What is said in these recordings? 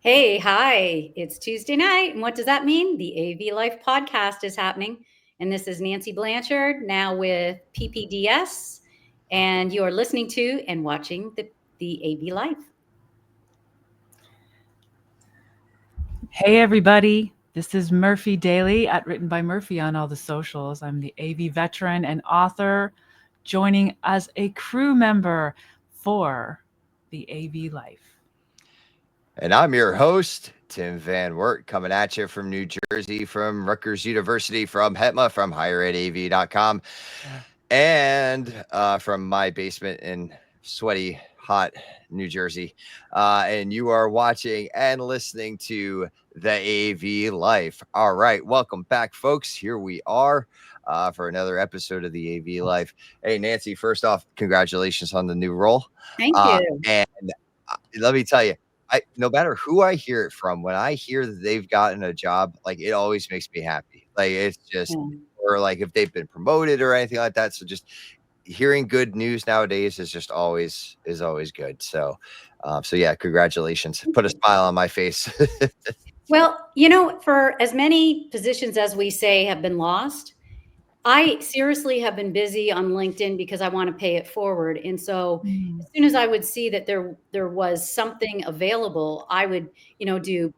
Hey, hi. It's Tuesday night. And what does that mean? The AV Life podcast is happening. And this is Nancy Blanchard, now with PPDS. And you are listening to and watching the AV Life. Hey, everybody. This is Murphy Daley at Written by Murphy on all the socials. I'm the AV veteran and author, joining as a crew member for the AV Life. And I'm your host, Tim Van Woeart, coming at you from New Jersey, from Rutgers University, from HETMA, from higherEdav.com, and from my basement in sweaty, hot New Jersey. And you are watching and listening to the AV Life. All right, welcome back, folks. Here we are for another episode of the AV Life. Hey, Nancy, first off, congratulations on the new role. Thank you. And let me tell you, no matter who I hear it from, when I hear that they've gotten a job, like it always makes me happy. Like it's just, or like if they've been promoted or anything like that. So just hearing good news nowadays is just always good. So, so yeah, congratulations. Put a smile on my face. Well, for as many positions as we say have been lost, I seriously have been busy on LinkedIn because I want to pay it forward. And so as soon as I would see that there was something available, I would, do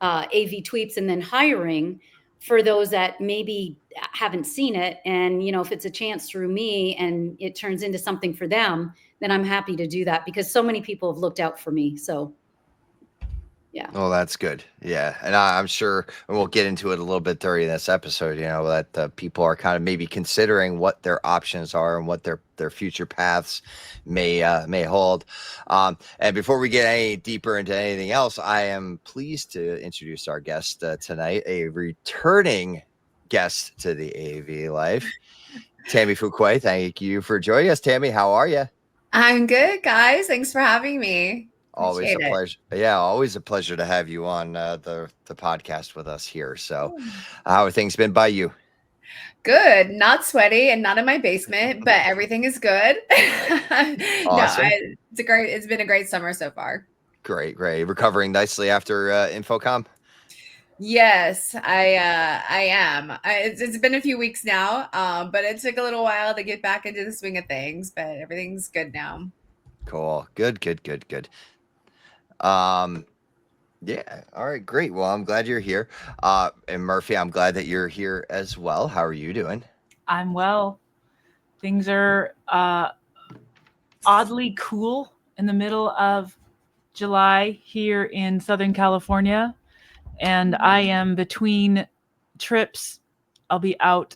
AV tweets and then hiring for those that maybe haven't seen it. And, if it's a chance through me and it turns into something for them, then I'm happy to do that because so many people have looked out for me. So yeah. Oh, that's good. Yeah. And I'm sure, and we'll get into it a little bit during this episode, that people are kind of maybe considering what their options are and what their future paths may hold. And before we get any deeper into anything else, I am pleased to introduce our guest tonight, a returning guest to the AV Life, Tammy Fuqua. Thank you for joining us, Tammy. How are you? I'm good, guys. Thanks for having me. Always a pleasure. Yeah, always a pleasure to have you on the podcast with us here. So, how have things been by you? Good. Not sweaty and not in my basement, but everything is good. Awesome. It's been a great summer so far. Great. Recovering nicely after Infocom. Yes, I am. It's been a few weeks now, but it took a little while to get back into the swing of things, but everything's good now. Cool. Good. Yeah. All right. Great. Well, I'm glad you're here. And Murphy, I'm glad that you're here as well. How are you doing? I'm well. Things are oddly cool in the middle of July here in Southern California. And I am between trips. I'll be out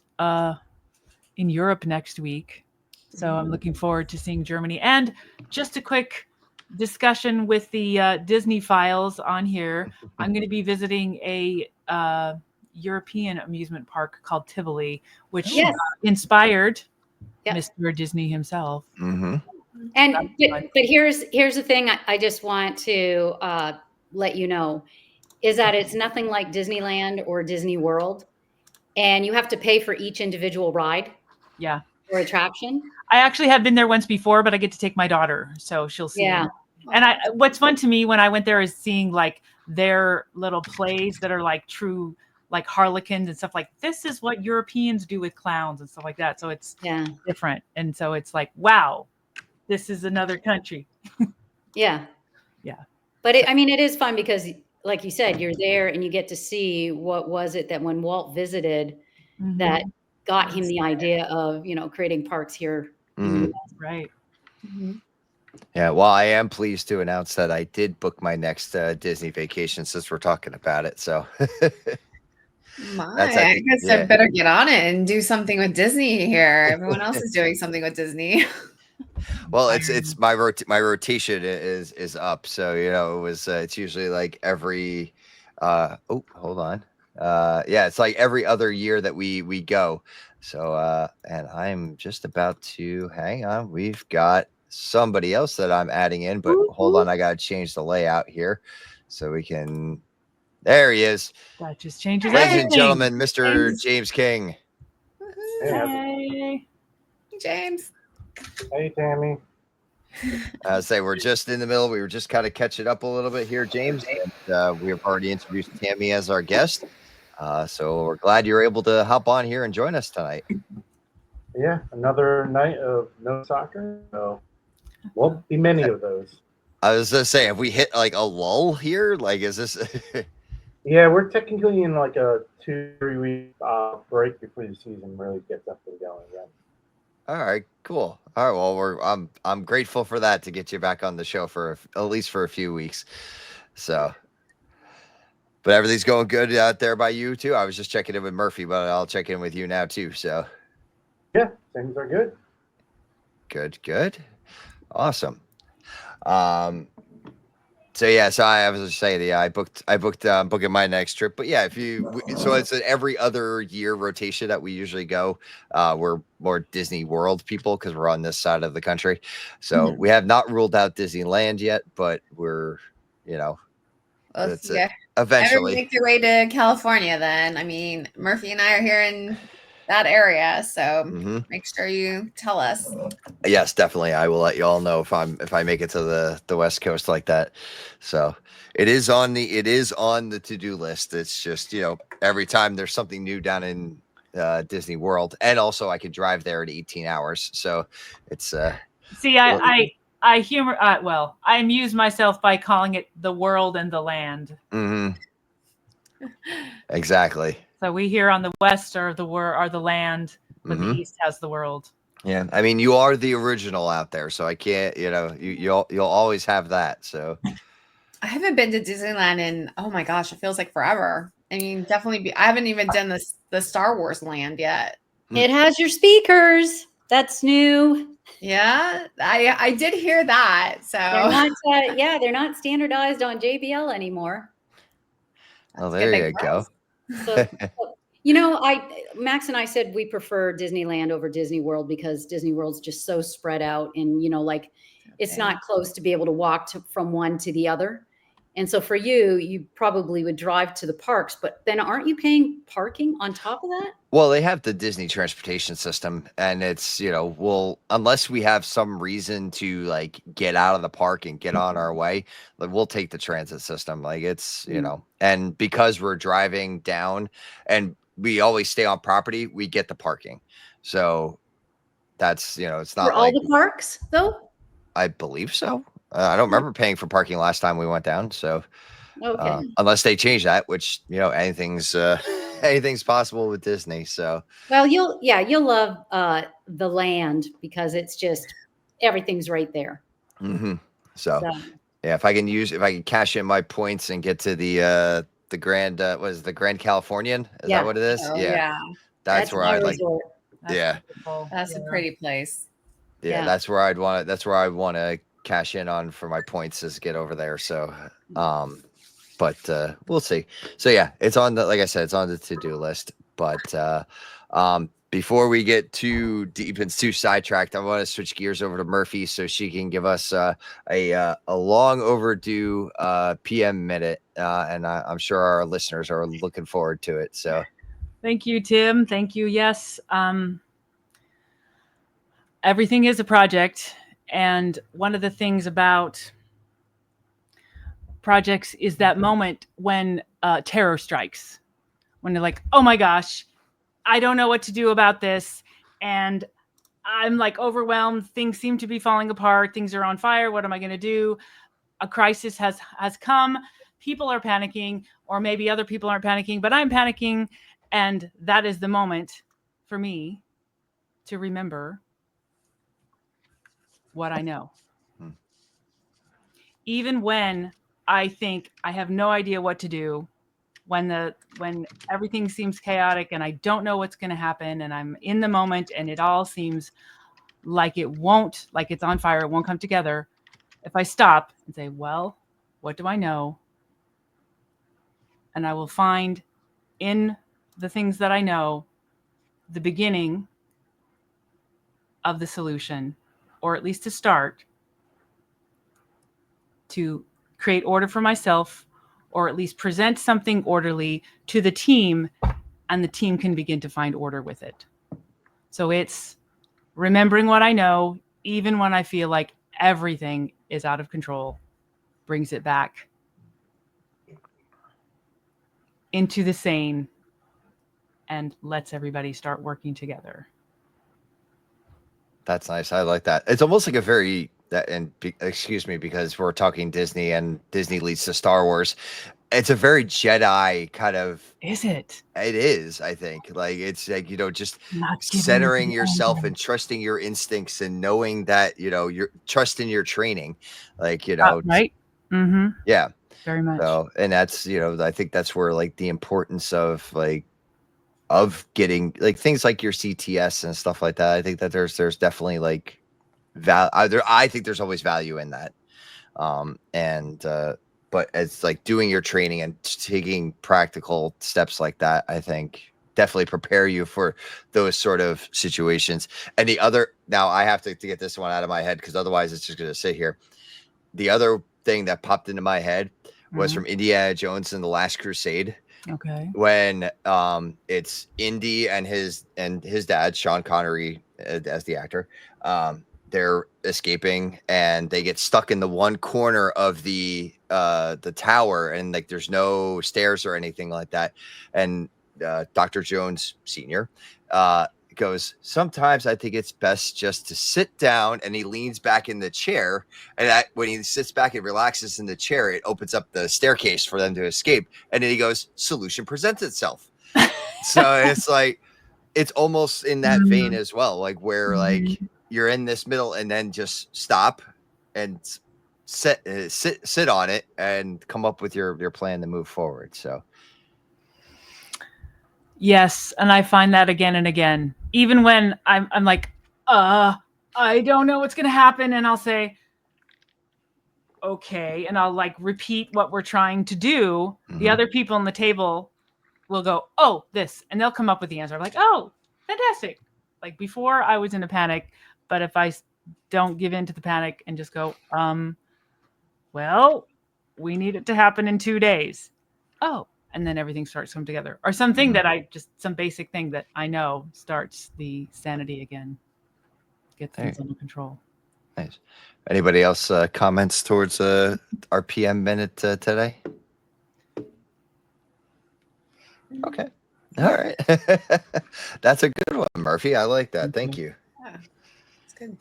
in Europe next week. So I'm looking forward to seeing Germany. And just a quick discussion with the Disney files on here. I'm going to be visiting a European amusement park called Tivoli, which inspired Mr. Disney himself. Mm-hmm. And but here's the thing I just want to let you know is that it's nothing like Disneyland or Disney World, and you have to pay for each individual ride. Yeah. Or attraction. I actually have been there once before, but I get to take my daughter, so she'll see. Yeah. And what's fun to me when I went there is seeing like their little plays that are like true, like Harlequins and stuff like this is what Europeans do with clowns and stuff like that. So it's different. And so it's like, wow, this is another country. Yeah. But it is fun because like you said, you're there and you get to see what was it that when Walt visited that got him the idea of, creating parks here. Right. Mm-hmm. Yeah, well, I am pleased to announce that I did book my next Disney vacation since we're talking about it. So, I guess I better get on it and do something with Disney here. Everyone else is doing something with Disney. Well, it's my rotation is up. So it's usually like every. Hold on. It's like every other year that we go. So and I'm just about to hang on. We've got somebody else that I'm adding in, but hold on, I gotta change the layout here so we can. There he is. That just changes. Ladies and gentlemen, Mr. James King. Hey, James. Hey, Tammy. Say we're just in the middle. We were just kind of catching up a little bit here, James. And, we have already introduced Tammy as our guest. So we're glad you're able to hop on here and join us tonight. Yeah, another night of no soccer. So won't be many of those. I was just saying, have we hit like a lull here? Like, is this? Yeah, we're technically in like a 2-3 week break before the season really gets up and going. Yeah. All right, cool. All right, well, I'm grateful for that to get you back on the show for at least for a few weeks. So, but everything's going good out there by you too. I was just checking in with Murphy, but I'll check in with you now too. So, Yeah, things are good. good, awesome. So yeah, so I was just saying, yeah, I booked booking my next trip. But yeah, so it's an every other year rotation that we usually go. We're more Disney World people because we're on this side of the country. So we have not ruled out Disneyland yet, but we're, that's it. Eventually. Everybody make your way to California then. I mean, Murphy and I are here in that area, so make sure you tell us. Yes, definitely. I will let you all know if I make it to the West Coast like that. So it is on the to-do list. It's just, every time there's something new down in Disney World, and also I could drive there in 18 hours. So it's see, I amuse myself by calling it the world and the land. Exactly. So we here on the west are the land, but the east has the world. Yeah, I mean, you are the original out there, so I can't, you'll always have that. So I haven't been to Disneyland in, oh my gosh, it feels like forever. I mean, definitely I haven't even done the Star Wars land yet. It has your speakers. That's new. Yeah, I did hear that. So they're not standardized on JBL anymore. Well, there you go. So, Max and I said we prefer Disneyland over Disney World because Disney World's just so spread out, and it's not close to be able to walk from one to the other. And so for you probably would drive to the parks, but then aren't you paying parking on top of that? Well, they have the Disney transportation system, and it's, unless we have some reason to like get out of the park and get on our way, like we'll take the transit system. Like it's, and because we're driving down and we always stay on property, we get the parking. So that's, it's not for all the parks though. I believe so. I don't remember paying for parking last time we went down. So okay. Unless they change that, which, anything's possible with Disney. So, well, you'll love the land because it's just, everything's right there. So yeah, if I can cash in my points and get to the Grand, was the Grand Californian? Is that what it is? Oh, yeah. That's where I'd like. That's That's a pretty place. Yeah, that's where I'd want it. That's where I want to cash in on for my points, is get over there. So, but we'll see. So yeah, it's on like I said, it's on the to-do list. But before we get too deep and too sidetracked, I want to switch gears over to Murphy so she can give us a long overdue PM minute, and I'm sure our listeners are looking forward to it. So, thank you, Tim. Thank you. Yes, everything is a project. And one of the things about projects is that moment when terror strikes, when they're like, oh my gosh, I don't know what to do about this. And I'm like overwhelmed. Things seem to be falling apart. Things are on fire. What am I going to do? A crisis has come. People are panicking, or maybe other people aren't panicking, but I'm panicking. And that is the moment for me to remember what I know. Even when I think I have no idea what to do, when everything seems chaotic and I don't know what's going to happen, and I'm in the moment and it all seems like it's on fire, it won't come together. If I stop and say, well, what do I know? And I will find in the things that I know the beginning of the solution, or at least to start, to create order for myself, or at least present something orderly to the team, and the team can begin to find order with it. So it's remembering what I know, even when I feel like everything is out of control, brings it back into the sane and lets everybody start working together. That's nice. I like that. It's almost like a very excuse me, because we're talking Disney and Disney leads to Star Wars. It's a very Jedi kind of. Is it? It is, I think. Like it's like, just Not giving centering up the yourself ending. and trusting your instincts and knowing that, you're trusting your training. Like, Right? Mm-hmm. Yeah. Very much. So, and that's, I think that's where like the importance of getting like things like your CTS and stuff like that. I think that there's definitely like I think there's always value in that. But it's like doing your training and taking practical steps like that, I think definitely prepare you for those sort of situations. And now I have to get this one out of my head, because otherwise it's just going to sit here. The other thing that popped into my head was from Indiana Jones and the Last Crusade. Okay. When it's Indy and his dad, Sean Connery, as the actor, they're escaping and they get stuck in the one corner of the tower, and like there's no stairs or anything like that. And Dr. Jones Sr. Goes, sometimes I think it's best just to sit down, and he leans back in the chair, and when he sits back and relaxes in the chair, it opens up the staircase for them to escape. And then he goes, solution presents itself. So it's like, it's almost in that vein as well, like where like you're in this middle, and then just stop and sit on it and come up with your plan to move forward. So yes, and I find that again and again. Even when I'm like, I don't know what's gonna happen, and I'll say, okay, and I'll like repeat what we're trying to do. The other people on the table will go, oh, this, and they'll come up with the answer. I'm like, oh, fantastic. Like before I was in a panic, but if I don't give in to the panic and just go, well, we need it to happen in 2 days. Oh, and then everything starts to come together. Or something that some basic thing that I know starts the sanity again. Gets things under control. Nice. Anybody else comments towards our PM minute today? Okay. All right. That's a good one, Murphy. I like that. Thank you. Yeah, it's good.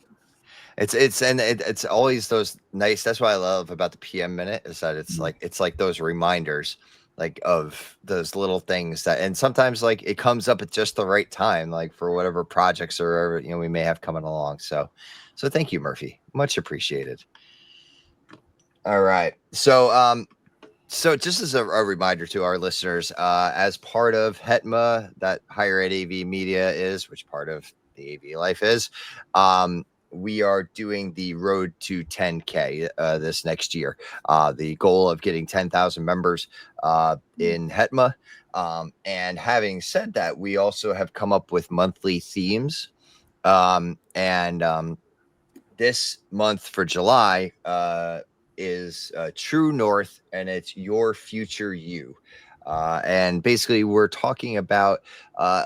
It's always those nice. That's what I love about the PM minute, is that it's like those reminders, like of those little things that, and sometimes like it comes up at just the right time, like for whatever projects or we may have coming along. So thank you, Murphy. Much appreciated. All right. So just as a reminder to our listeners, as part of HETMA, that Higher Ed AV Media is, which part of the AV Life is, we are doing the Road to 10K this next year. The goal of getting 10,000 members in HETMA. And having said that, we also have come up with monthly themes. This month for July is True North, and it's Your Future You. And basically we're talking about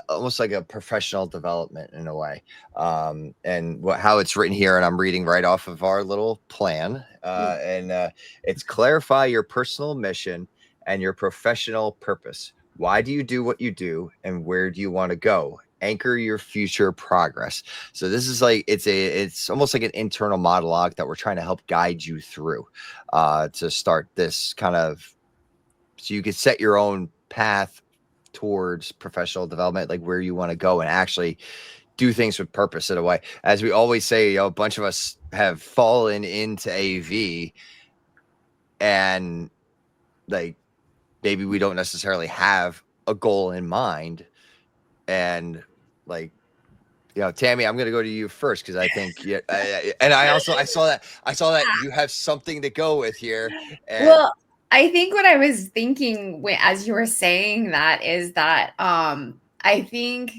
almost like a professional development in a way, and how it's written here, and I'm reading right off of our little plan, and it's clarify your personal mission and your professional purpose. Why do you do what you do, and where do you want to go? Anchor your future progress. So this is like, it's almost like an internal monologue that we're trying to help guide you through to start this kind of, so you could set your own path towards professional development, like where you want to go and actually do things with purpose in a way. As we always say, a bunch of us have fallen into AV, and like maybe we don't necessarily have a goal in mind. And like, Tammy, I'm going to go to you first, because I think, and I saw that you have something to go with here. And well, I think what I was thinking as you were saying that is that I think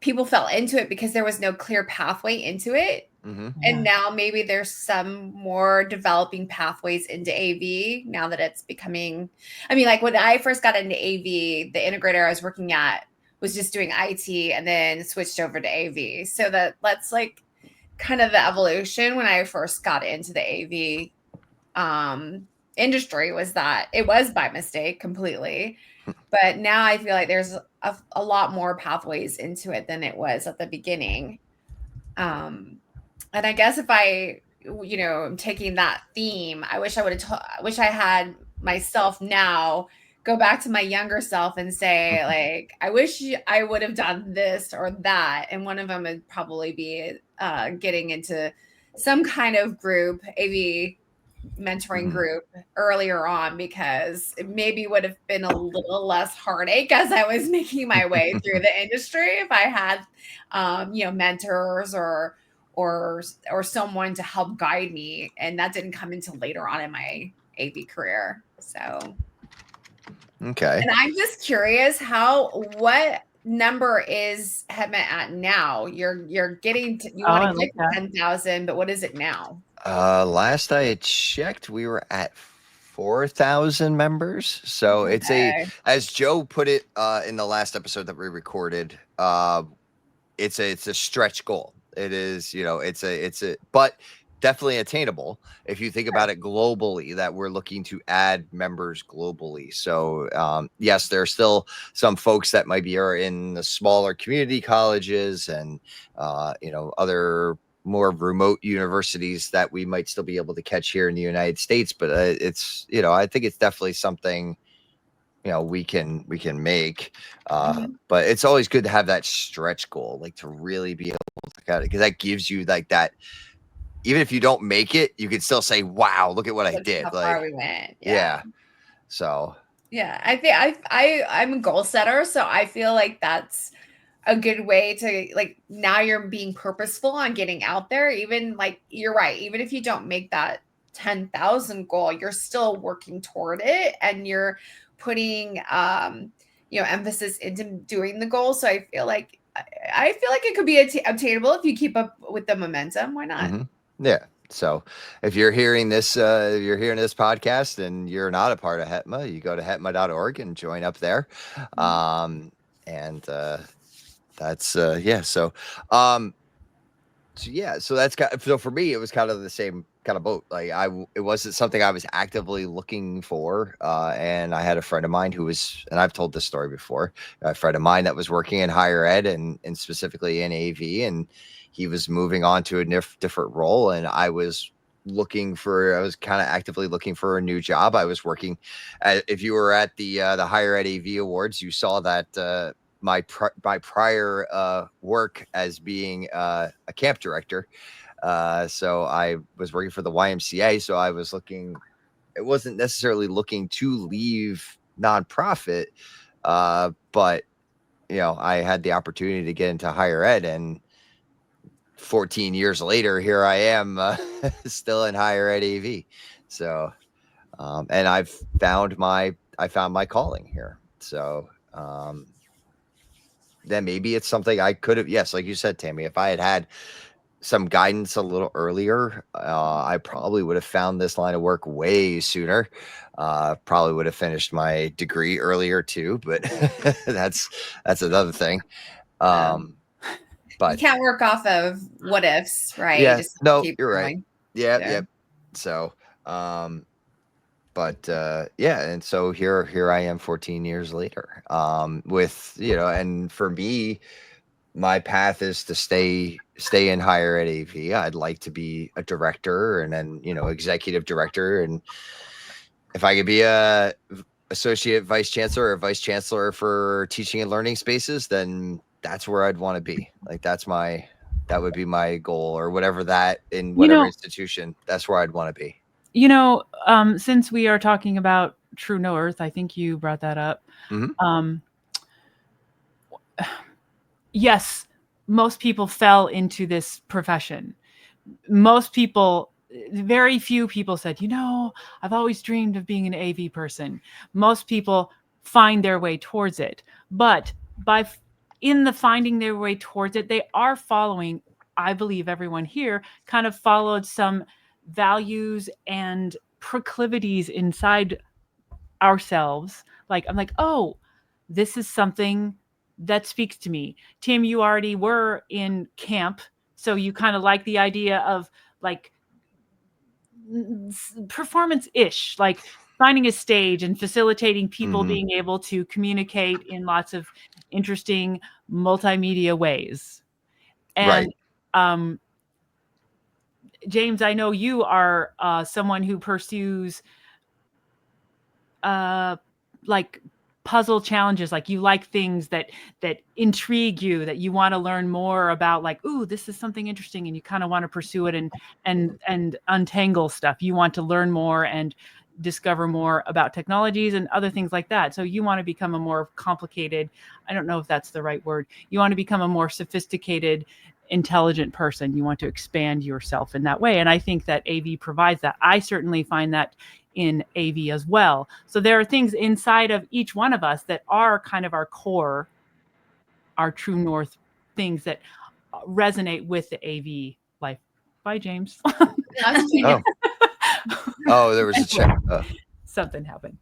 people fell into it because there was no clear pathway into it. And now maybe there's some more developing pathways into AV now that it's becoming, like when I first got into AV, the integrator I was working at was just doing IT and then switched over to AV. So that's like kind of the evolution when I first got into the AV industry was that it was by mistake completely. But now I feel like there's a lot more pathways into it than it was at the beginning. And I guess if I, am taking that theme, I wish I would have, I wish I had myself now go back to my younger self and say, like, I wish I would have done this or that. And one of them would probably be getting into some kind of group, AV mentoring group earlier on, because it maybe would have been a little less heartache as I was making my way through the industry if I had, mentors or someone to help guide me. And that didn't come until later on in my AV career. So, Okay. and I'm just curious what number is Hetma at now? You're getting to, you want to get to 10,000, but what is it now? Last I had checked, we were at 4,000 members. So it's as Joe put it in the last episode that we recorded, it's a stretch goal. It is, but definitely attainable if you think about it globally, that we're looking to add members globally. So yes, there are still some folks that maybe are in the smaller community colleges and other more remote universities that we might still be able to catch here in the United States. But it's, I think it's definitely something we can make, but it's always good to have that stretch goal, like to really be able to cut it, because that gives you like that. Even if you don't make it, you can still say, "Wow, look at what I did!" How far we went. Yeah. So. Yeah, I think I'm a goal setter, so I feel like that's a good way to, like, now you're being purposeful on getting out there. Even like, you're right. Even if you don't make that 10,000 goal, you're still working toward it, and you're putting emphasis into doing the goal. So I feel like it could be obtainable if you keep up with the momentum. Why not? Mm-hmm. Yeah. So if you're hearing this podcast and you're not a part of Hetma, you go to hetma.org and join up there. That's So for me, it was kind of the same kind of boat. Like it wasn't something I was actively looking for. And I had a friend of mine and I've told this story before, a friend of mine that was working in higher ed and specifically in AV, and he was moving on to a different role. And I was kind of actively looking for a new job. I was working if you were at the higher ed AV awards, you saw that, my prior work as being a camp director. So I was working for the YMCA. So I was it wasn't necessarily looking to leave nonprofit, but I had the opportunity to get into higher ed, and 14 years later, here I am still in higher ed AV. So, and I found my calling here. So, then maybe it's something I could have, yes, like you said, Tammy, if I had some guidance a little earlier, I probably would have found this line of work way sooner. Probably would have finished my degree earlier too, but that's another thing. But you can't work off of what ifs, right? Yeah, Just no, keep you're going. right. Yeah. So, and so here I am 14 years later, with, and for me, my path is to stay in higher ed AV. I'd like to be a director and then, executive director. And if I could be a associate vice chancellor or vice chancellor for teaching and learning spaces, then that's where I'd want to be. Like, that would be my goal, or whatever that in whatever institution, that's where I'd want to be. Since we are talking about True North, I think you brought that up. Mm-hmm. Yes, most people fell into this profession. Very few people said, I've always dreamed of being an AV person. Most people find their way towards it. But in the finding their way towards it, they are following, I believe everyone here kind of followed some values and proclivities inside ourselves. Like, I'm like, oh, this is something that speaks to me. Tim, you already were in camp So you kind of like the idea of like performance-ish, like finding a stage and facilitating people being able to communicate in lots of interesting multimedia ways. And James, I know you are someone who pursues like puzzle challenges, like you like things that intrigue you, that you want to learn more about, like, ooh, this is something interesting, and you kind of want to pursue it and untangle stuff. You want to learn more and discover more about technologies and other things like that. So you want to become a more complicated, I don't know if that's the right word, you want to become a more sophisticated, intelligent person. You want to expand yourself in that way. And I think that AV provides that. I certainly find that in AV as well. So there are things inside of each one of us that are kind of our core, our true north, things that resonate with the AV life. Bye, James. There was a check. Something happened.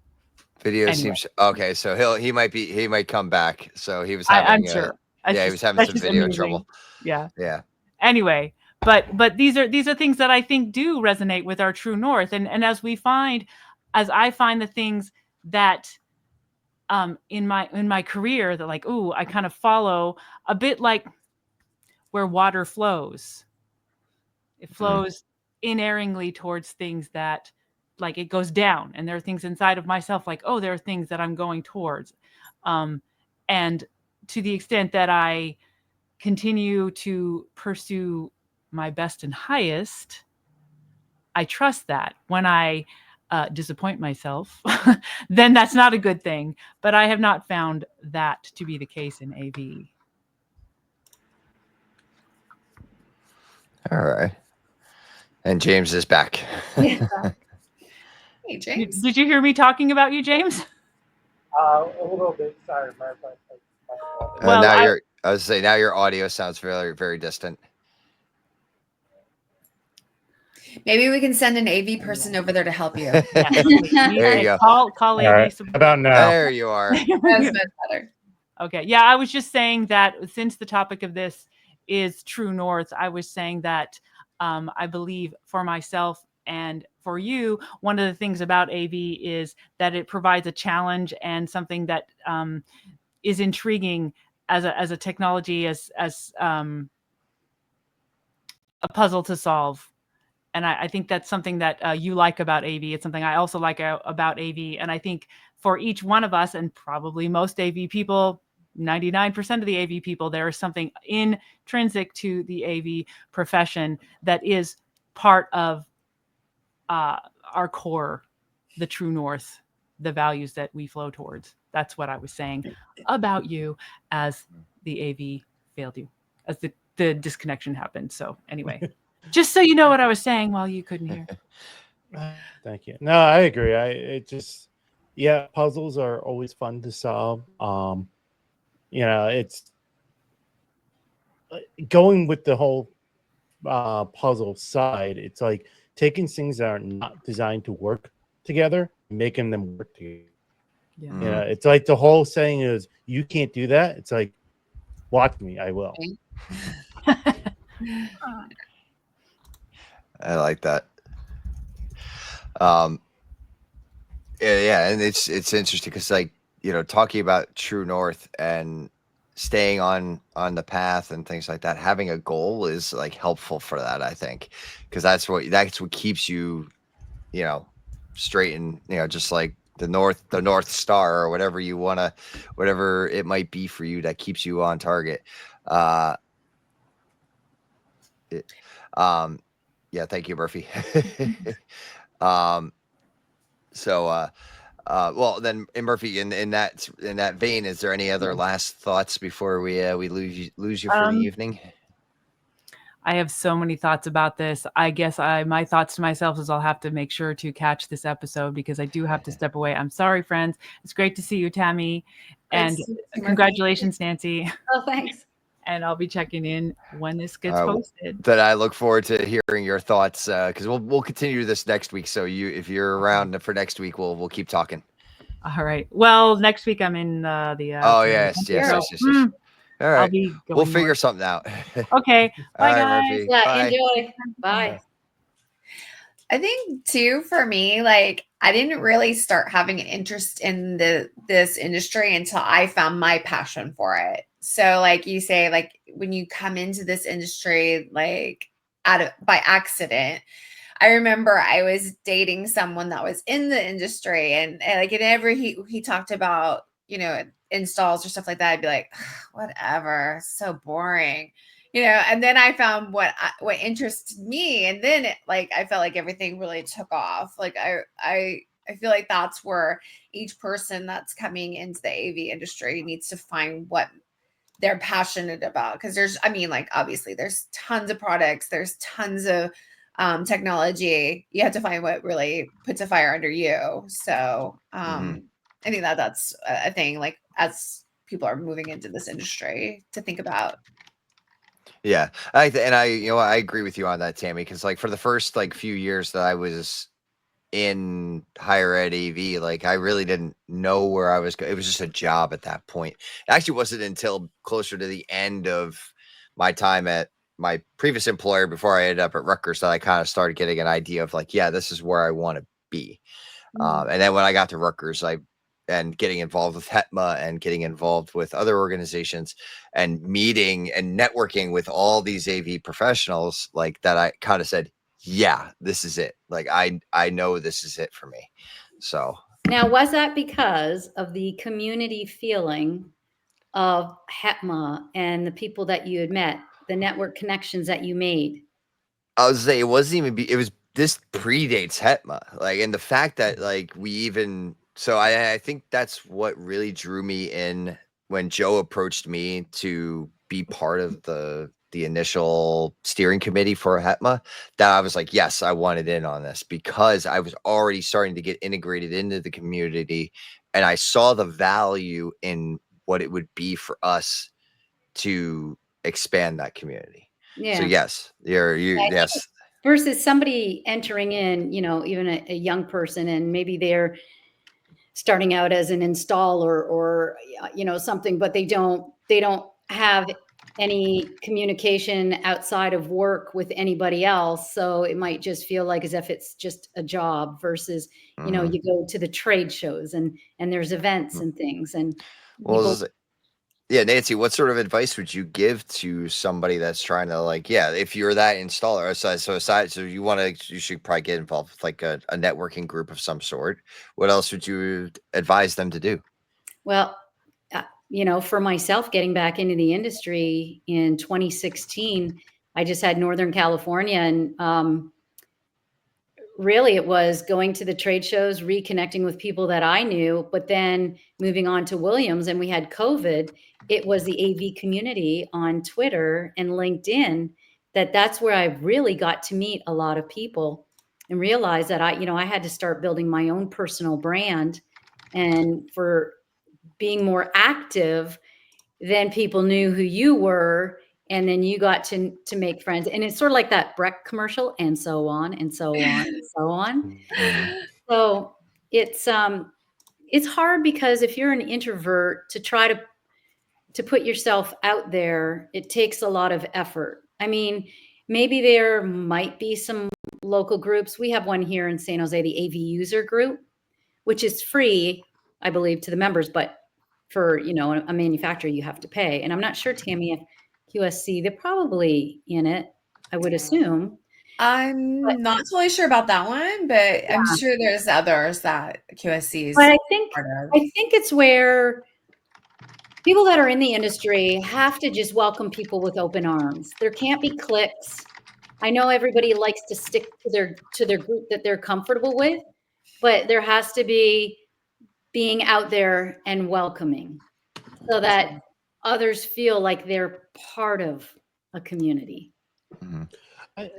Video seems okay. So he might come back. So he was having. I'm sure. He was having some video trouble. Yeah. Yeah. Anyway, but these are things that I think do resonate with our true north, and as I find the things that in my career that, like, ooh, I kind of follow a bit like where water flows. It flows inerringly towards things that, like, it goes down, and there are things inside of myself, like, oh, there are things that I'm going towards, and to the extent that I continue to pursue my best and highest, I trust that. When I disappoint myself, then that's not a good thing. But I have not found that to be the case in AV. All right. And James is back. Hey, James. Did you hear me talking about you, James? A little bit. Sorry, Murph. Well, I was saying, now your audio sounds very, very distant. Maybe we can send an AV person over there to help you. There you go. Call AV. Right. How about now? There you are. That's much better. Okay. Yeah, I was just saying that since the topic of this is true north, I was saying that I believe for myself and for you, one of the things about AV is that it provides a challenge and something that is intriguing as a technology, as a puzzle to solve. And I think that's something that you like about AV. It's something I also like about AV. And I think for each one of us, and probably most AV people, 99% of the AV people, there is something intrinsic to the AV profession that is part of our core, the true north, the values that we flow towards. That's what I was saying about you as the AV failed you, as the disconnection happened. So anyway, just so you know what I was saying while you couldn't hear. Thank you. No, I agree. Puzzles are always fun to solve. It's going with the whole puzzle side. It's like taking things that are not designed to work together, making them work together. Yeah. It's like the whole saying is, you can't do that. It's like, watch me, I will. I like that. And it's interesting because, like, talking about true north and staying on the path and things like that, having a goal is like helpful for that, I think, because that's what keeps you, straight, and just like the North Star, or whatever it might be for you, that keeps you on target. Yeah, thank you, Murphy. Well, then, Murphy, in that vein, is there any other last thoughts before we lose you for the evening? I have so many thoughts about this. I guess my thoughts to myself is I'll have to make sure to catch this episode because I do have to step away. I'm sorry, friends. It's great to see you, Tammy, and congratulations, Nancy. Oh, thanks. And I'll be checking in when this gets posted. But I look forward to hearing your thoughts, because we'll continue this next week. So if you're around for next week, we'll keep talking. All right. Well, next week I'm in the. Oh yes. All I'll right. be going We'll figure north. something out. Okay. All Bye, right, guys. Murphy. Yeah, Bye. enjoy. Bye. I think too, for me, like I didn't really start having an interest in this industry until I found my passion for it. So like you say, like when you come into this industry, like by accident, I remember I was dating someone that was in the industry, and like whenever he talked about, you know, installs or stuff like that, I'd be like, whatever, so boring, you know. And then I found what interested me, and then like I felt like everything really took off. Like I feel like that's where each person that's coming into the AV industry needs to find what they're passionate about, because there's, I mean, like obviously there's tons of products, there's tons of technology. You have to find what really puts a fire under you. So I think that's a thing, like as people are moving into this industry, to think about. Yeah, I agree with you on that, Tammy, because like for the first like few years that I was in higher ed AV, like I really didn't know where I was. It was just a job at that point. It actually wasn't until closer to the end of my time at my previous employer, before I ended up at Rutgers, that I kind of started getting an idea of like, yeah, this is where I want to be. And then when I got to Rutgers, and getting involved with HETMA and getting involved with other organizations and meeting and networking with all these AV professionals, like that, I kind of said, yeah, this is it. Like, I know this is it for me. So Now, was that because of the community feeling of HETMA and the people that you had met, the network connections that you made? I was say it wasn't even this predates HETMA. Like, and the fact that like we even, so I think that's what really drew me in when Joe approached me to be part of the initial steering committee for HETMA, that I was like, yes, I wanted in on this, because I was already starting to get integrated into the community, and I saw the value in what it would be for us to expand that community. Yeah. So yes, yes. Versus somebody entering in, you know, even a young person, and maybe they're starting out as an installer or you know, something, but they don't have any communication outside of work with anybody else. So it might just feel like as if it's just a job, versus, you know, you go to the trade shows and there's events and things, and people. Yeah, Nancy, what sort of advice would you give to somebody that's trying to, like, yeah, if you're that installer, so you should probably get involved with like a networking group of some sort. What else would you advise them to do? Well, you know, for myself, getting back into the industry in 2016, I just had Northern California, and really it was going to the trade shows, reconnecting with people that I knew, but then moving on to Williams, and we had COVID. It was the AV community on Twitter and LinkedIn that's where I really got to meet a lot of people and realize that I had to start building my own personal brand, and for being more active, then people knew who you were, and then you got to make friends. And it's sort of like that Breck commercial, and so on and so on and so on. So it's hard, because if you're an introvert, to try to put yourself out there, it takes a lot of effort. I mean, maybe there might be some local groups. We have one here in San Jose, the AV user group, which is free, I believe, to the members, but for, you know, a manufacturer, you have to pay. And I'm not sure, Tammy, if QSC, they're probably in it, I would assume. I'm not totally sure about that one, but I'm sure there's others that QSC is But I part of. think it's where people that are in the industry have to just welcome people with open arms. There can't be cliques. I know everybody likes to stick to their group that they're comfortable with, but there has to be being out there and welcoming, so that others feel like they're part of a community. I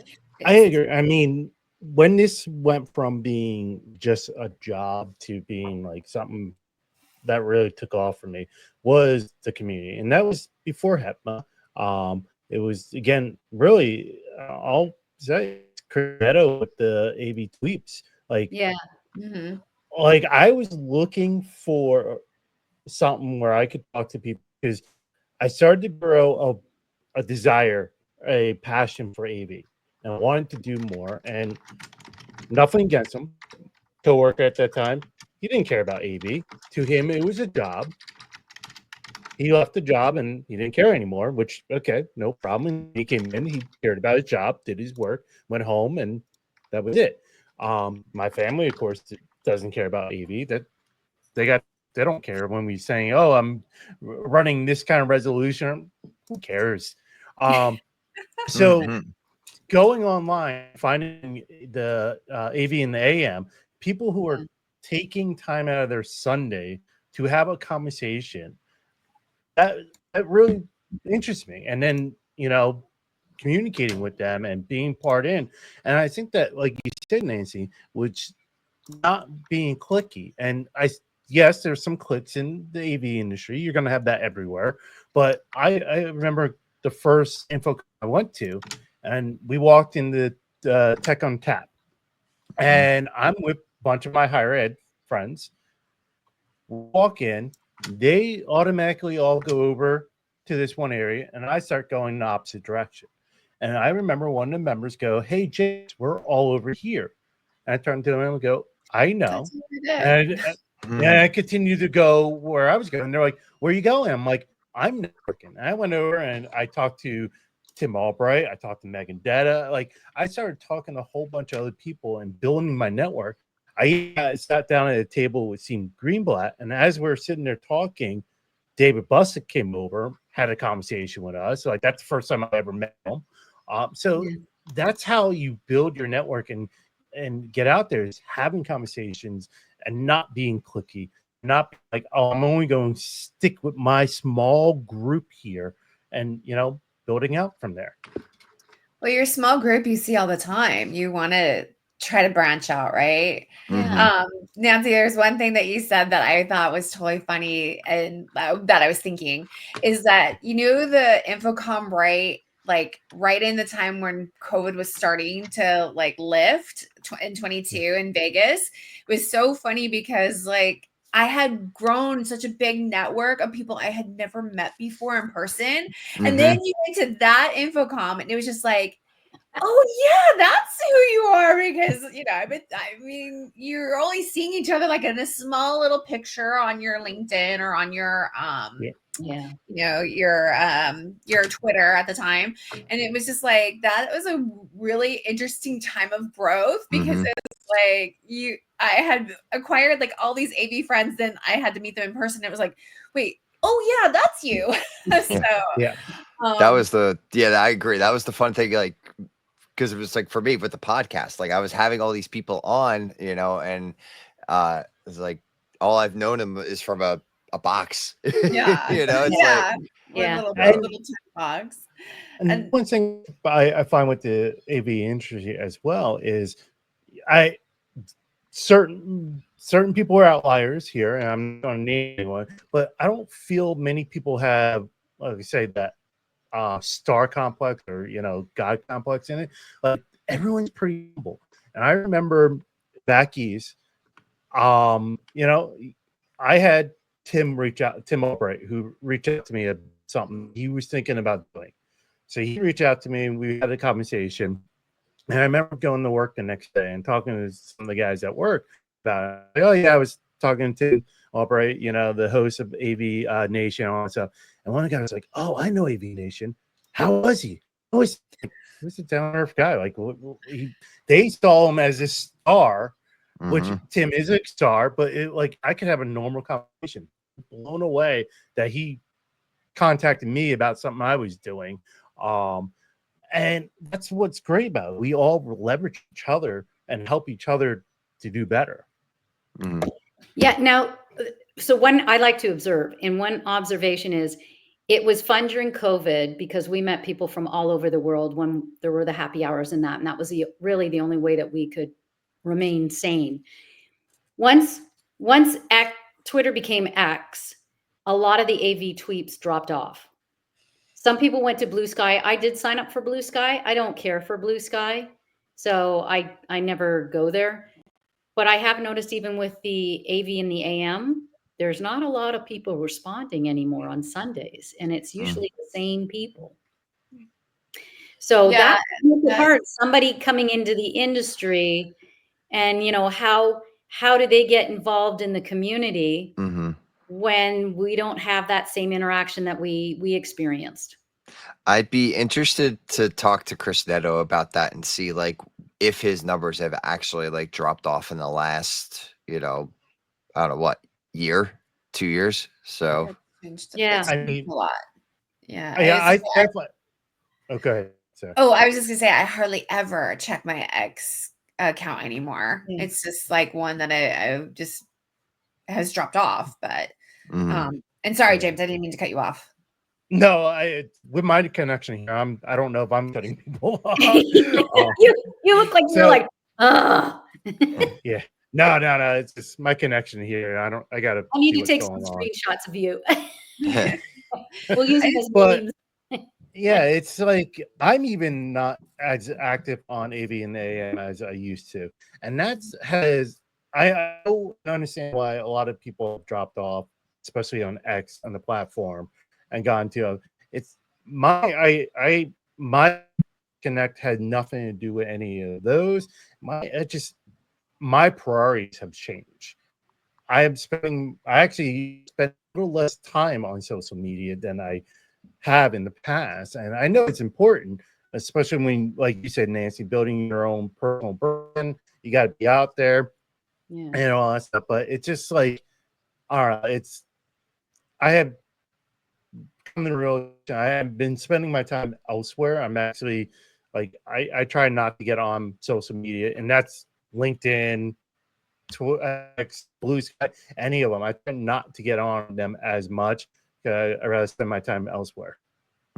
agree. I mean, when this went from being just a job to being like something that really took off for me, was the community, and that was before HEPMA. It was, again, really, I'll say, Cornetto with the AV tweets. Like, Yeah. like I was looking for something where I could talk to people, because I started to grow a desire, a passion for AV, and I wanted to do more. And nothing against him, coworker at that time, he didn't care about AV. To him, it was a job. He left the job and he didn't care anymore, which, okay, no problem. He came in, he cared about his job, did his work, went home, and that was it. My family, of course, doesn't care about AV. That they don't care when we saying, "Oh, I'm running this kind of resolution." Who cares? So Mhm. going online, finding the AV and the AM, people who are taking time out of their Sunday to have a conversation, that really interests me. And then, communicating with them and being part in. And I think that, like you said, Nancy, which not being clicky. And yes, there's some clicks in the AV industry. You're going to have that everywhere. But I remember the first info I went to, and we walked in the Tech on Tap, and I'm with a bunch of my higher ed friends. Walk in, they automatically all go over to this one area, and I start going in the opposite direction. And I remember one of the members go, "Hey, James, we're all over here." And I turn to him and go, "I know." That's what we did. And I continue to go where I was going. They're like, "Where are you going?" I'm like, "I'm networking." And I went over and I talked to Tim Albright. I talked to Megan Detta. Like, I started talking to a whole bunch of other people and building my network. I sat down at a table with Sean Greenblatt, and as we were sitting there talking, David Bussick came over, had a conversation with us. Like, that's the first time I ever met him. So that's how you build your network and get out there, is having conversations and not being clicky, not like, "Oh, I'm only going to stick with my small group here," and building out from there. Well, your small group you see all the time. You want to try to branch out, right? Yeah. Nancy, there's one thing that you said that I thought was totally funny, and that I was thinking is that the Infocom, right in the time when COVID was starting to lift in 22 in Vegas. It was so funny because I had grown such a big network of people I had never met before in person. And then you went to that Infocom and it was just like, oh yeah, that's who you are, because I mean, you're only seeing each other like in a small little picture on your LinkedIn or on your your Twitter at the time. And it was just like, that was a really interesting time of growth, because it's like I had acquired like all these AV friends, then I had to meet them in person. It was like, wait, oh yeah, that's you. So Yeah. That was I agree. That was the fun thing, like, because it was like for me with the podcast, like I was having all these people on, and it's like all I've known them is from a box. Yeah. It's yeah. like One little tech box. And one thing I find with the AV industry as well is certain people are outliers here, and I'm not going to name anyone, but I don't feel many people have, like I say, that star complex or God complex in it. Like, everyone's pretty humble. And I remember back east, I had Tim Albright, who reached out to me about something he was thinking about doing. So he reached out to me and we had a conversation. And I remember going to work the next day and talking to some of the guys at work about it. Like, oh yeah, I was talking to Albright, the host of AV Nation and all that stuff. And one of the guys was like, "Oh, I know AV Nation. How was he?" Oh, he was a down to earth guy. Like, they saw him as a star, which Tim is a star, but I could have a normal conversation. Blown away that he contacted me about something I was doing. And that's what's great about it. We all leverage each other and help each other to do better. Yeah. Now, so one I like to observe, and one observation is, it was fun during COVID because we met people from all over the world when there were the happy hours and that was really the only way that we could remain sane. Once Twitter became X, a lot of the AV tweets dropped off. Some people went to Blue Sky. I did sign up for Blue Sky. I don't care for Blue Sky, so I never go there. But I have noticed, even with the AV and the AM, there's not a lot of people responding anymore on Sundays, and it's usually the same people. So Yeah, that's hard. Somebody coming into the industry, and how do they get involved in the community when we don't have that same interaction that we experienced? I'd be interested to talk to Chris Netto about that and see like if his numbers have actually like dropped off in the last, I don't know what, year, 2 years. So Yeah. I mean, a lot. Yeah. I definitely. Okay. So. Oh, I was just gonna say I hardly ever check my X account anymore. Yeah. It's just like one that I just has dropped off. But and sorry, James, I didn't mean to cut you off. No, with my connection here, I don't know if I'm cutting people off. You look like you're like, yeah. No. It's just my connection here. I gotta. I need to take some screenshots of you. We'll use them as memes. Yeah, it's like I'm even not as active on AV and AM as I used to, and I don't understand why a lot of people have dropped off, especially on X on the platform, and gone to it's my connect had nothing to do with any of those. My priorities have changed. I actually spend a little less time on social media than I have in the past, and I know it's important, especially when, like you said, Nancy, building your own personal brand. You got to be out there, and all that stuff. But it's just like, all right, I have come to realize I have been spending my time elsewhere. I'm actually like I try not to get on social media, and that's LinkedIn, X, Blue Sky, any of them. I try not to get on them as much. I'd rather spend my time elsewhere.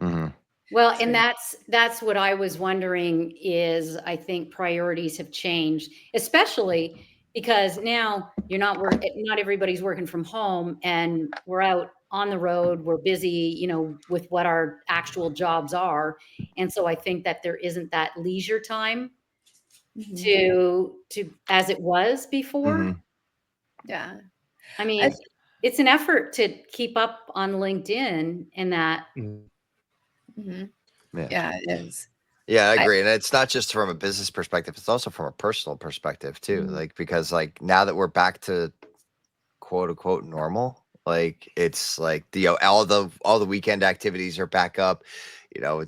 Well, and that's what I was wondering is I think priorities have changed, especially because now not everybody's working from home, and we're out on the road. We're busy, with what our actual jobs are. And so I think that there isn't that leisure time to as it was before. Yeah. I mean, it's an effort to keep up on LinkedIn and that. Yeah, it is. Yeah, I agree. And it's not just from a business perspective, it's also from a personal perspective too. Like, because like now that we're back to quote unquote normal, like it's like all the weekend activities are back up.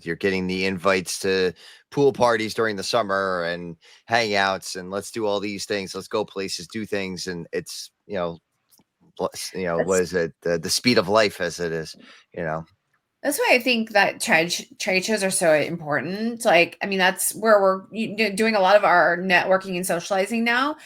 You're getting the invites to pool parties during the summer and hangouts, and let's do all these things. Let's go places, do things. And it's, what is it? The speed of life as it is, That's why I think that trade shows are so important. Like, I mean, that's where we're doing a lot of our networking and socializing now.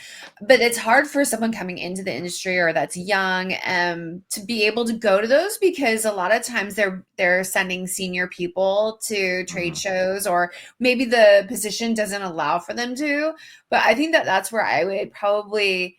But it's hard for someone coming into the industry or that's young to be able to go to those, because a lot of times they're sending senior people to trade shows, or maybe the position doesn't allow for them to. But I think that's where I would probably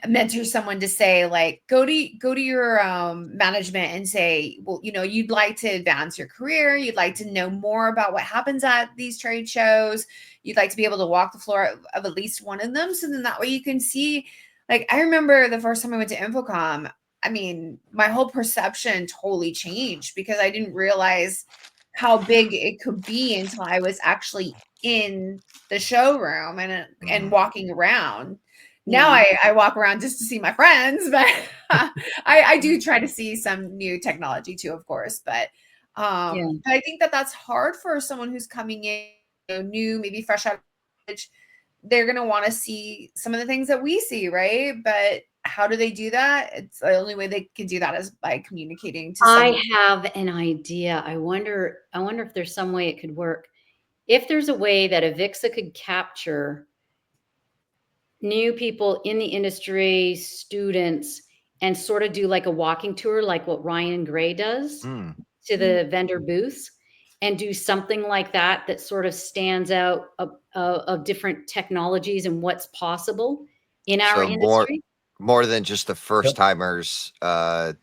mentor someone to say, like, go to your management and say, well, you'd like to advance your career, you'd like to know more about what happens at these trade shows, you'd like to be able to walk the floor of at least one of them, so then that way you can see. Like, I remember the first time I went to Infocom, I mean, my whole perception totally changed, because I didn't realize how big it could be until I was actually in the showroom and walking around. Now I walk around just to see my friends, but I do try to see some new technology too, of course. But I think that's hard for someone who's coming in, new, maybe fresh out of college. They're going to want to see some of the things that we see, right? But how do they do that? It's the only way they can do that is by communicating to someone. I have an idea. I wonder if there's some way it could work. If there's a way that Avixa could capture new people in the industry, students, and sort of do like a walking tour, like what Ryan Gray does to the vendor booths, and do something like that sort of stands out of different technologies and what's possible in our industry. More than just the first timers, event,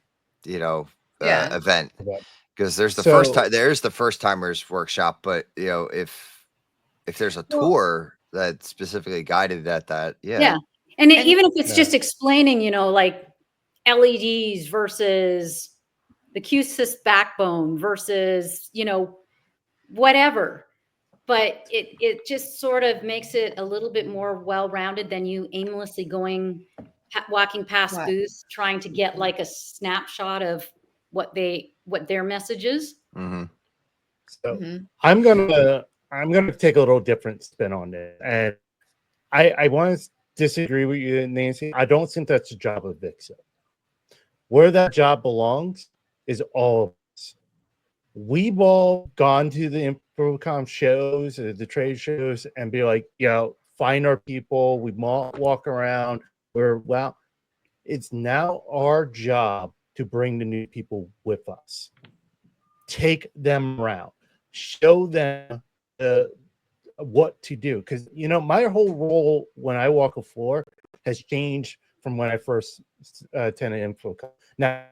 because there's the first timers workshop, but if there's a tour that's specifically guided at that, And And- even if it's Yeah. just explaining, like LEDs versus the Q-sys backbone versus, whatever. But it just sort of makes it a little bit more well-rounded than you aimlessly walking past Right. booths, trying to get like a snapshot of what their message is. Mm-hmm. So Mhm. I'm gonna take a little different spin on it, and I want to disagree with you, Nancy. I don't think that's the job of VIXA. Where that job belongs is all of us. We've all gone to the InfoComm shows, the trade shows, and be like, find our people. We walk around. It's now our job to bring the new people with us. Take them around. Show them what to do. Because, my whole role when I walk a floor has changed from when I first attended InfoComm. Now,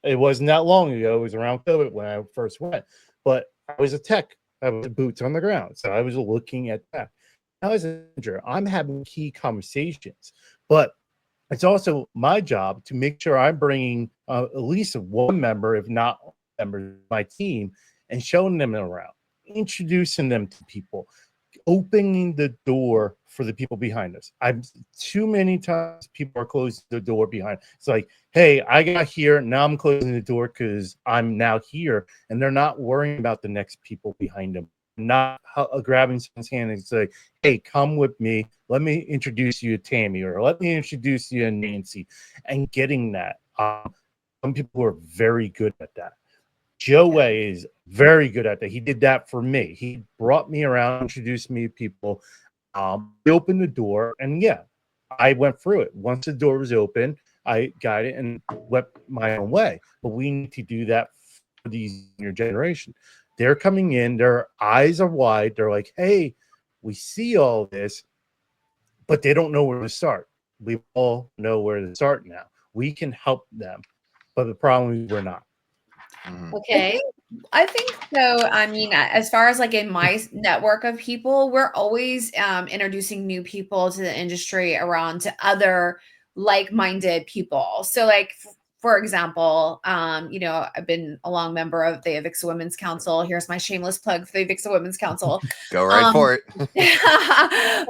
it wasn't that long ago. It was around COVID when I first went. But I was a tech. I was boots on the ground. So I was looking at that. Now, as a manager, I'm having key conversations. But it's also my job to make sure I'm bringing at least one member, if not all members of my team, and showing them around, introducing them to people, opening the door for the people behind us. Too many times people are closing the door behind. It's like, hey, I got here, now I'm closing the door because I'm now here, and they're not worrying about the next people behind them. Not grabbing someone's hand and say, hey, come with me. Let me introduce you to Tammy, or let me introduce you to Nancy, and getting that. Some people are very good at that. Joe Way is very good at that. He did that for me. He brought me around, introduced me to people. He opened the door, and I went through it. Once the door was open, I got it and went my own way. But we need to do that for these younger generation. They're coming in, their eyes are wide. They're like, hey, we see all this, but they don't know where to start. We all know where to start now. We can help them, but the problem is we're not. Mm-hmm. Okay. I think so. I mean, as far as like in my network of people, we're always introducing new people to the industry around to other like-minded people. So like for example, I've been a long member of the Avixa Women's Council. Here's my shameless plug for the Avixa Women's Council. Go right for it.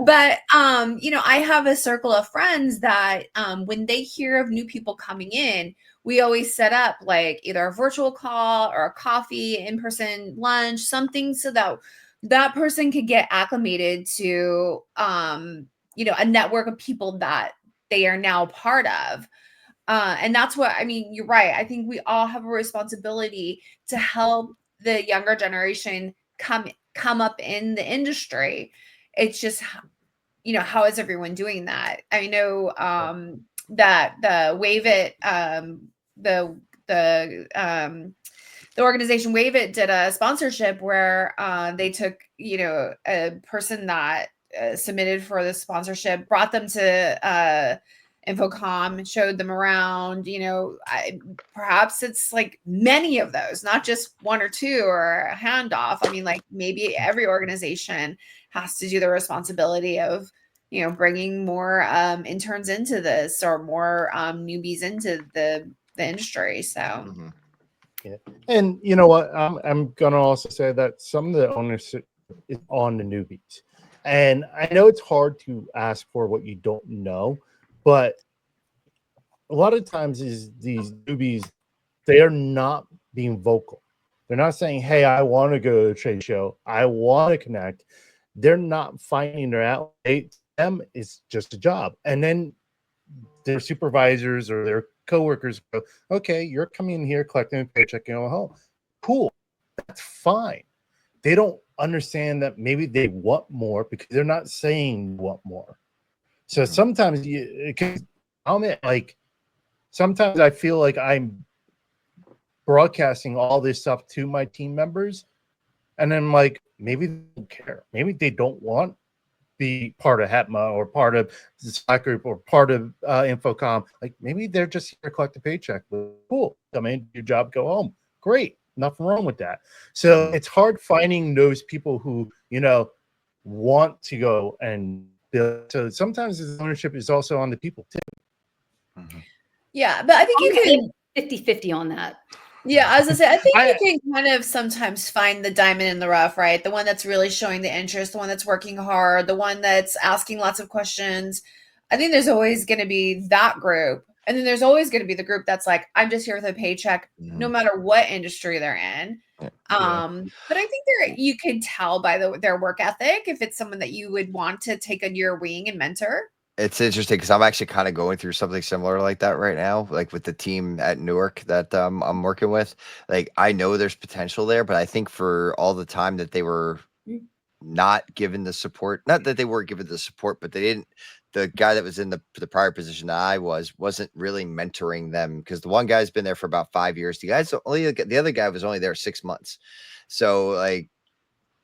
But I have a circle of friends that when they hear of new people coming in, we always set up like either a virtual call or a coffee, in-person lunch, something so that that person could get acclimated to, a network of people that they are now part of. And that's what, I mean, you're right. I think we all have a responsibility to help the younger generation come up in the industry. It's just, how is everyone doing that? I know that the Wave It, the organization Wave It did a sponsorship where they took, a person that submitted for the sponsorship, brought them to InfoComm, showed them around, perhaps it's like many of those, not just one or two or a handoff. I mean, like maybe every organization has to do the responsibility of, bringing more interns into this or more newbies into the industry. So, Mm-hmm. Yeah. And you know what? I'm gonna also say that some of the ownership is on the newbies. And I know it's hard to ask for what you don't know, but a lot of times is these newbies, they are not being vocal. They're not saying, hey, I want to go to a trade show. I want to connect. They're not finding their outlet. Them is just a job. And then their supervisors or their coworkers go, okay, you're coming in here collecting a paycheck and going home. Cool. That's fine. They don't understand that maybe they want more because they're not saying want more. So sometimes sometimes I feel like I'm broadcasting all this stuff to my team members, and then like maybe they don't care. Maybe they don't want be part of HETMA or part of the Slack group or part of InfoComm. Like maybe they're just here to collect a paycheck. Cool. Come in, do your job, go home. Great. Nothing wrong with that. So it's hard finding those people who, want to go and built. So sometimes the ownership is also on the people too. Mhm. Yeah, but I think you can 50-50 on that. Yeah, I was gonna say, I think you can kind of sometimes find the diamond in the rough, right? The one that's really showing the interest, the one that's working hard, the one that's asking lots of questions. I think there's always going to be that group. And then there's always going to be the group that's like, I'm just here with a paycheck, no matter what industry they're in. Yeah. But I think you could tell by their work ethic if it's someone that you would want to take under your wing and mentor. It's interesting because I'm actually kind of going through something similar like that right now, like with the team at Newark that I'm working with. Like, I know there's potential there, but I think for all the time that they were not given the support, not that they weren't given the support, but they didn't. The guy that was in the prior position that I wasn't really mentoring them, because the one guy's been there for about 5 years. The other guy was only there 6 months. So, like,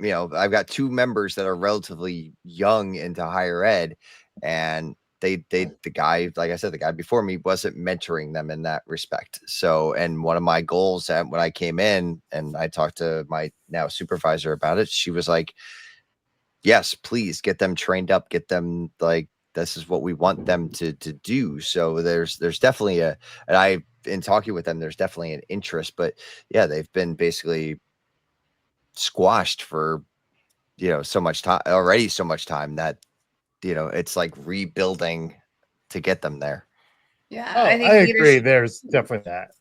I've got two members that are relatively young into higher ed, and the guy, like I said, the guy before me wasn't mentoring them in that respect. So, and one of my goals when I came in and I talked to my now supervisor about it, she was like, yes, please get them trained up, get them, like, this is what we want them to do. So there's definitely in talking with them, there's definitely an interest, but yeah, they've been basically squashed for so much time that it's like rebuilding to get them there. Yeah, I agree. There's definitely that.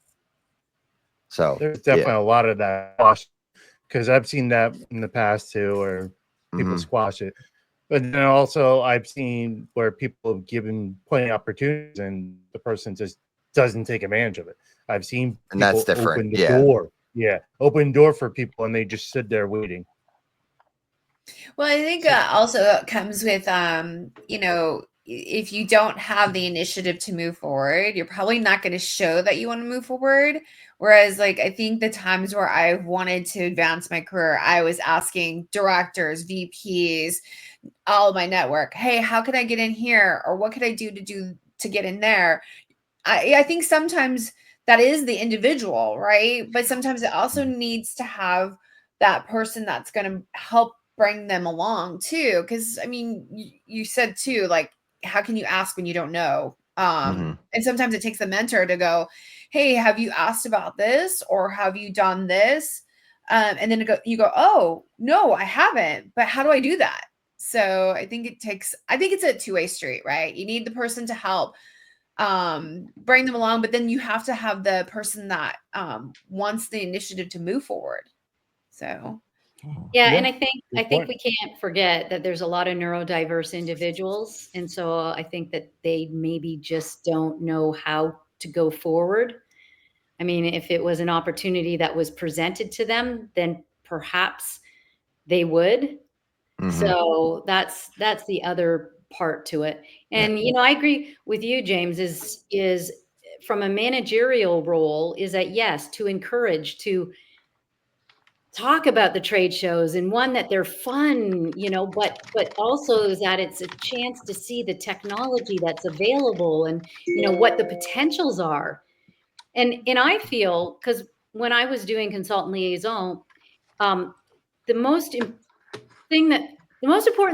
So there's definitely a lot of that, because I've seen that in the past too, where people squash it. But then also I've seen where people have given plenty of opportunities and the person just doesn't take advantage of it. I've seen and that's people different. open the door. Yeah, open door for people and they just sit there waiting. Well, I think also it comes with, if you don't have the initiative to move forward, you're probably not going to show that you want to move forward. Whereas, like, I think the times where I wanted to advance my career, I was asking directors, VPs, all of my network, hey, how can I get in here? Or what could I do to get in there? I think sometimes that is the individual, right? But sometimes it also needs to have that person that's going to help bring them along too. Because I mean, you said too, like, how can you ask when you don't know? And sometimes it takes the mentor to go, hey, have you asked about this, or have you done this? And then you go, oh no, I haven't, but how do I do that? So I think it's a two-way street, right? You need the person to help bring them along, but then you have to have the person that wants the initiative to move forward. So yeah, and I think we can't forget that there's a lot of neurodiverse individuals, and so I think that they maybe just don't know how to go forward. I mean, if it was an opportunity that was presented to them, then perhaps they would. So that's the other part to it. And I agree with you, James, is from a managerial role, is that yes, to encourage, to talk about the trade shows, and one, that they're fun, but also is that it's a chance to see the technology that's available, and what the potentials are. And I feel, because when I was doing consultant liaison, the most important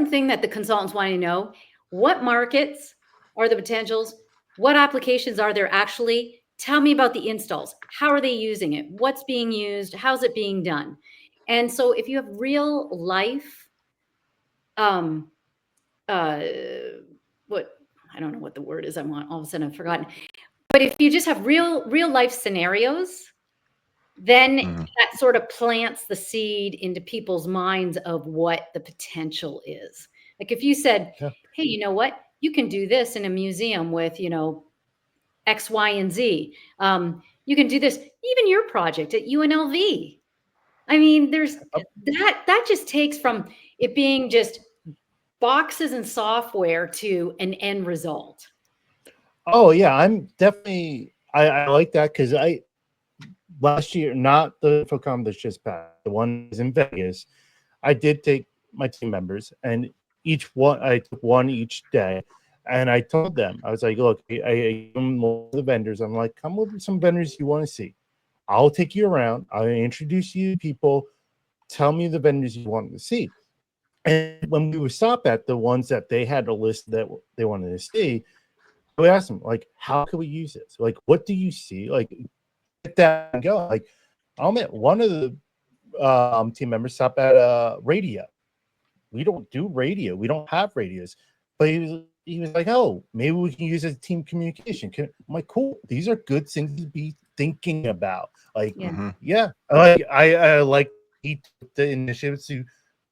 thing that the consultants want to know: what markets are the potentials? What applications are there actually? Tell me about the installs. How are they using it? What's being used? How's it being done? And so if you have real life, what, I don't know what the word is I want, all of a sudden I've forgotten. But if you just have real life scenarios, then that sort of plants the seed into people's minds of what the potential is. Like if you said, hey, you know what? You can do this in a museum with, X, Y, and Z. You can do this, even your project at UNLV. I mean, there's that just takes from it being just boxes and software to an end result. Oh yeah, I'm definitely, I like that, because last year, not the InfoComm that's just passed, the one that was in Vegas, I did take my team members, and I took one each day, and I told them, I was like, look, I them the vendors, I'm like, come with some vendors you want to see. I'll take you around, I'll introduce you to people, tell me the vendors you want to see. And when we would stop at the ones that they had a list that they wanted to see, we asked them, like, how can we use this? Like, what do you see? Like, get that and go. Like, I'll admit, one of the team members stopped at radio. We don't do radio. We don't have radios. But he was like, oh, maybe we can use it as team communication. I'm like, cool. These are good things to be thinking about. Like, yeah. I like he took the initiative to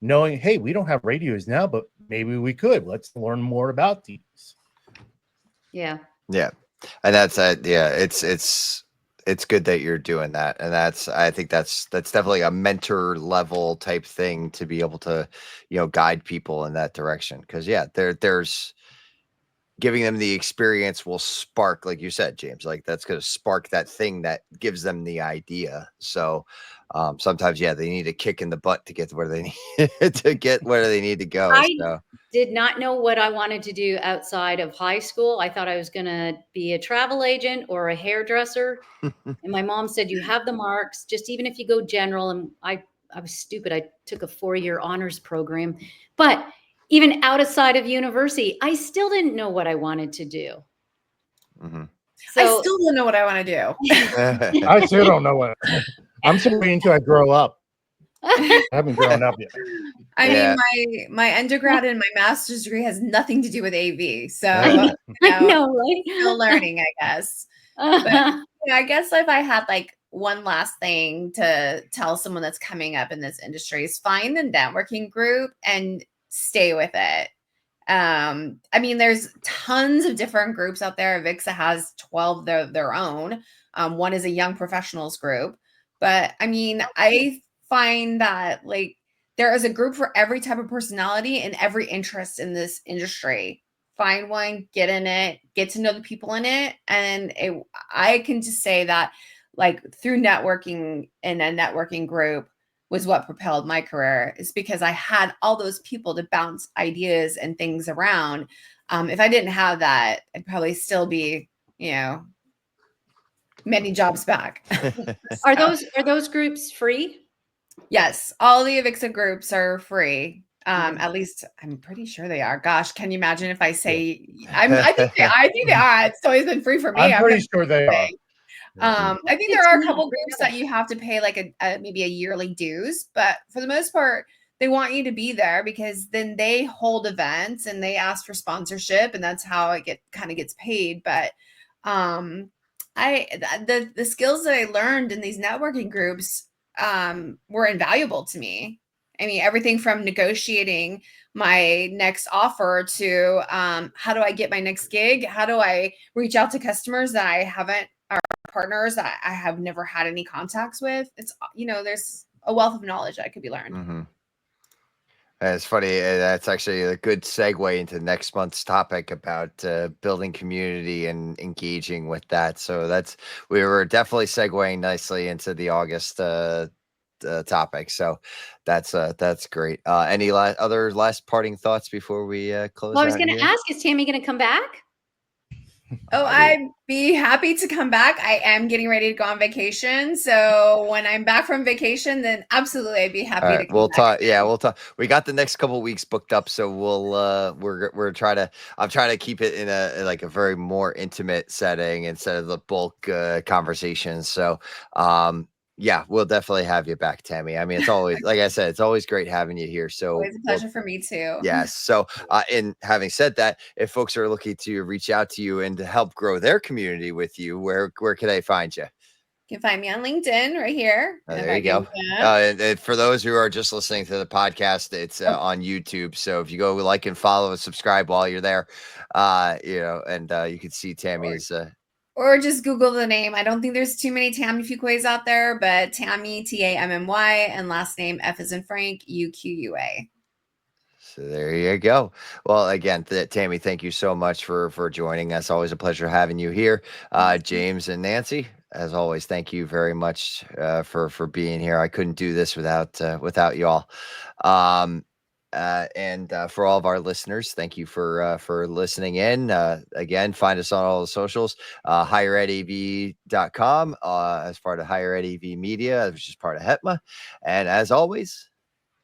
knowing, hey, we don't have radios now, but maybe we could. Let's learn more about these. Yeah. Yeah. And that's it's good that you're doing that. And I think that's definitely a mentor level type thing to be able to, guide people in that direction. Cause there's giving them the experience will spark, like you said, James, like that's going to spark that thing that gives them the idea. So sometimes, they need a kick in the butt to get to where they need to get where they need to go. I did not know what I wanted to do outside of high school. I thought I was going to be a travel agent or a hairdresser. And my mom said, you have the marks, just even if you go general. And I was stupid. I took a 4-year honors program, but even outside of university, I still didn't know what I wanted to do. So, I still don't know what I want to do. I still don't know what. I'm still waiting until I grow up. I haven't grown up yet. I mean, my undergrad and my master's degree has nothing to do with AV. So I know, right? Still learning, I guess. But, I guess if I had like one last thing to tell someone that's coming up in this industry is find the networking group and stay with it. I mean, there's tons of different groups out there. Avixa has 12 their own. One is a young professionals group. But I mean, I find that like there is a group for every type of personality and every interest in this industry. Find one, get in it, get to know the people in it. And I can just say that like through networking in a networking group was what propelled my career, is because I had all those people to bounce ideas and things around. If I didn't have that, I'd probably still be, many jobs back. Are those groups free? Yes, all the Avixa groups are free. At least I'm pretty sure they are. Gosh, can you imagine if I say I think they are. It's always been free for me. I'm pretty sure they are. I think there are a couple groups that you have to pay like maybe a yearly dues, but for the most part, they want you to be there because then they hold events and they ask for sponsorship, and that's how it kind of gets paid. But the skills that I learned in these networking groups were invaluable to me. I mean, everything from negotiating my next offer to how do I get my next gig? How do I reach out to customers that I haven't, or partners that I have never had any contacts with? It's, there's a wealth of knowledge that could be learned. It's funny. That's actually a good segue into next month's topic about building community and engaging with that. So we were definitely segueing nicely into the August topic. So that's great. Any other last parting thoughts before we close? Well, I was going to ask, is Tammy going to come back? Oh, I'd be happy to come back. I am getting ready to go on vacation. So when I'm back from vacation, then absolutely I'd be happy to come we'll back. talk. Yeah, we'll talk. We got the next couple of weeks booked up, so I'm trying to keep it in a very more intimate setting instead of the bulk conversations. So yeah, we'll definitely have you back, Tammy. I mean, it's always, like I said, it's always great having you here. So always a pleasure for me too. Yes. So, and having said that, if folks are looking to reach out to you and to help grow their community with you, where can they find you? You can find me on LinkedIn right here. There you go. And for those who are just listening to the podcast, it's on YouTube. So if you go like and follow and subscribe while you're there, and you can see Tammy's. Or just Google the name. I don't think there's too many Tammy Fuquas out there, but Tammy, Tammy, and last name F as in Frank, Uqua. So there you go. Well, again, Tammy, thank you so much for joining us. Always a pleasure having you here. James and Nancy, as always, thank you very much for being here. I couldn't do this without you all. And for all of our listeners, thank you for listening in. Again, find us on all the socials, higheredav.com, as part of Higher Ed AV Media, which is part of HETMA. And as always,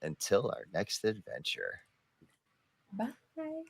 until our next adventure. Bye.